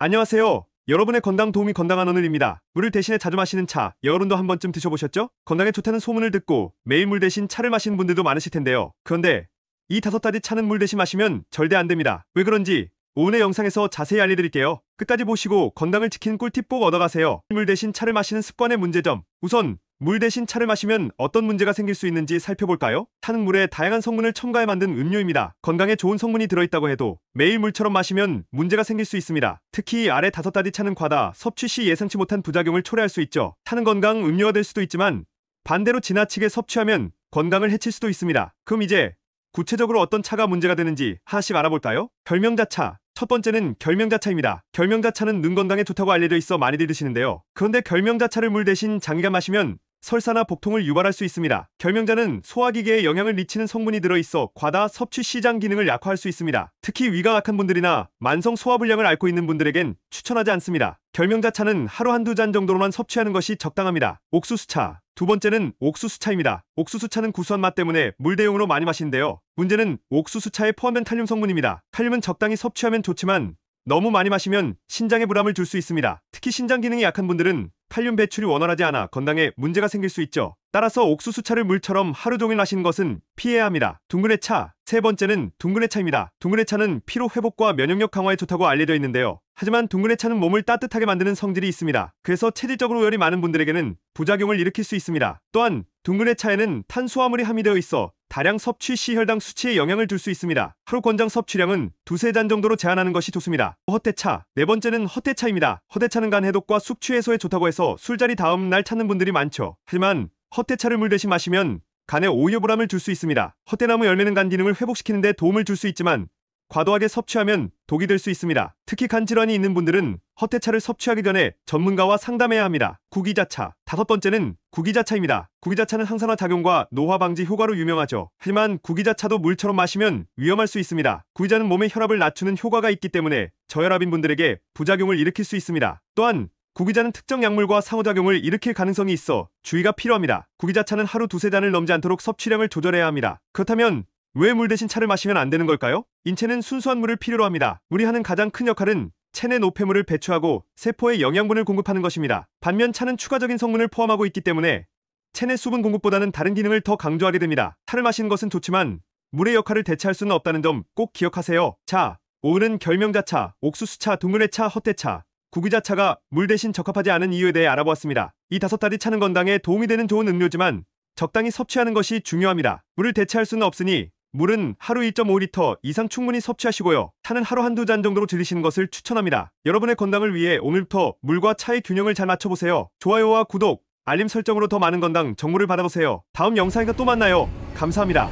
안녕하세요. 여러분의 건강 도움이 건강한 오늘입니다. 물을 대신에 자주 마시는 차, 여러분도 한 번쯤 드셔보셨죠? 건강에 좋다는 소문을 듣고 매일 물 대신 차를 마시는 분들도 많으실 텐데요. 그런데 이 5가지 차는 물 대신 마시면 절대 안 됩니다. 왜 그런지 오늘의 영상에서 자세히 알려드릴게요. 끝까지 보시고 건강을 지키는 꿀팁 꼭 얻어가세요. 물 대신 차를 마시는 습관의 문제점. 우선 물 대신 차를 마시면 어떤 문제가 생길 수 있는지 살펴볼까요? 차는 물에 다양한 성분을 첨가해 만든 음료입니다. 건강에 좋은 성분이 들어있다고 해도 매일 물처럼 마시면 문제가 생길 수 있습니다. 특히 아래 5가지 차는 과다 섭취 시 예상치 못한 부작용을 초래할 수 있죠. 차는 건강 음료가 될 수도 있지만 반대로 지나치게 섭취하면 건강을 해칠 수도 있습니다. 그럼 이제 구체적으로 어떤 차가 문제가 되는지 하나씩 알아볼까요? 결명자차. 첫 번째는 결명자차입니다. 결명자차는 눈 건강에 좋다고 알려져 있어 많이들 드시는데요. 그런데 결명자차를 물 대신 장기간 마시면 설사나 복통을 유발할 수 있습니다. 결명자는 소화기계에 영향을 미치는 성분이 들어있어 과다 섭취 시장 기능을 약화할 수 있습니다. 특히 위가 약한 분들이나 만성 소화불량을 앓고 있는 분들에겐 추천하지 않습니다. 결명자차는 하루 한두 잔 정도로만 섭취하는 것이 적당합니다. 옥수수차. 두 번째는 옥수수차입니다. 옥수수차는 구수한 맛 때문에 물 대용으로 많이 마시는데요. 문제는 옥수수차에 포함된 칼륨 성분입니다. 칼륨은 적당히 섭취하면 좋지만 너무 많이 마시면 신장에 부담을 줄 수 있습니다. 특히 신장 기능이 약한 분들은 칼륨 배출이 원활하지 않아 건강에 문제가 생길 수 있죠. 따라서 옥수수차를 물처럼 하루 종일 마시는 것은 피해야 합니다. 둥근의 차. 세 번째는 둥근의 차입니다. 둥근의 차는 피로 회복과 면역력 강화에 좋다고 알려져 있는데요. 하지만 둥근의 차는 몸을 따뜻하게 만드는 성질이 있습니다. 그래서 체질적으로 열이 많은 분들에게는 부작용을 일으킬 수 있습니다. 또한 둥근의 차에는 탄수화물이 함유되어 있어 다량 섭취 시 혈당 수치에 영향을 줄 수 있습니다. 하루 권장 섭취량은 두세 잔 정도로 제한하는 것이 좋습니다. 헛개차. 네 번째는 헛개차입니다. 헛개차는 간 해독과 숙취 해소에 좋다고 해서 술자리 다음 날 찾는 분들이 많죠. 하지만 헛개차를 물 대신 마시면 간에 오히려 불암을 줄 수 있습니다. 헛개나무 열매는 간 기능을 회복시키는 데 도움을 줄 수 있지만 과도하게 섭취하면 독이 될 수 있습니다. 특히 간 질환이 있는 분들은 헛개차를 섭취하기 전에 전문가와 상담해야 합니다. 구기자차. 다섯 번째는 구기자차입니다. 구기자차는 항산화 작용과 노화 방지 효과로 유명하죠. 하지만 구기자차도 물처럼 마시면 위험할 수 있습니다. 구기자는 몸의 혈압을 낮추는 효과가 있기 때문에 저혈압인 분들에게 부작용을 일으킬 수 있습니다. 또한 구기자는 특정 약물과 상호작용을 일으킬 가능성이 있어 주의가 필요합니다. 구기자차는 하루 두세 잔을 넘지 않도록 섭취량을 조절해야 합니다. 그렇다면 왜 물 대신 차를 마시면 안 되는 걸까요? 인체는 순수한 물을 필요로 합니다. 물이 하는 가장 큰 역할은 체내 노폐물을 배출하고 세포에 영양분을 공급하는 것입니다. 반면 차는 추가적인 성분을 포함하고 있기 때문에 체내 수분 공급보다는 다른 기능을 더 강조하게 됩니다. 차를 마시는 것은 좋지만 물의 역할을 대체할 수는 없다는 점 꼭 기억하세요. 자, 오늘은 결명자차, 옥수수차, 둥근의 차, 헛개차, 구기자차가 물 대신 적합하지 않은 이유에 대해 알아보았습니다. 이 5가지 차는 건강에 도움이 되는 좋은 음료지만 적당히 섭취하는 것이 중요합니다. 물을 대체할 수는 없으니 물은 하루 1.5리터 이상 충분히 섭취하시고요. 차는 하루 한두 잔 정도로 즐기시는 것을 추천합니다. 여러분의 건강을 위해 오늘부터 물과 차의 균형을 잘 맞춰보세요. 좋아요와 구독, 알림 설정으로 더 많은 건강 정보를 받아보세요. 다음 영상에서 또 만나요. 감사합니다.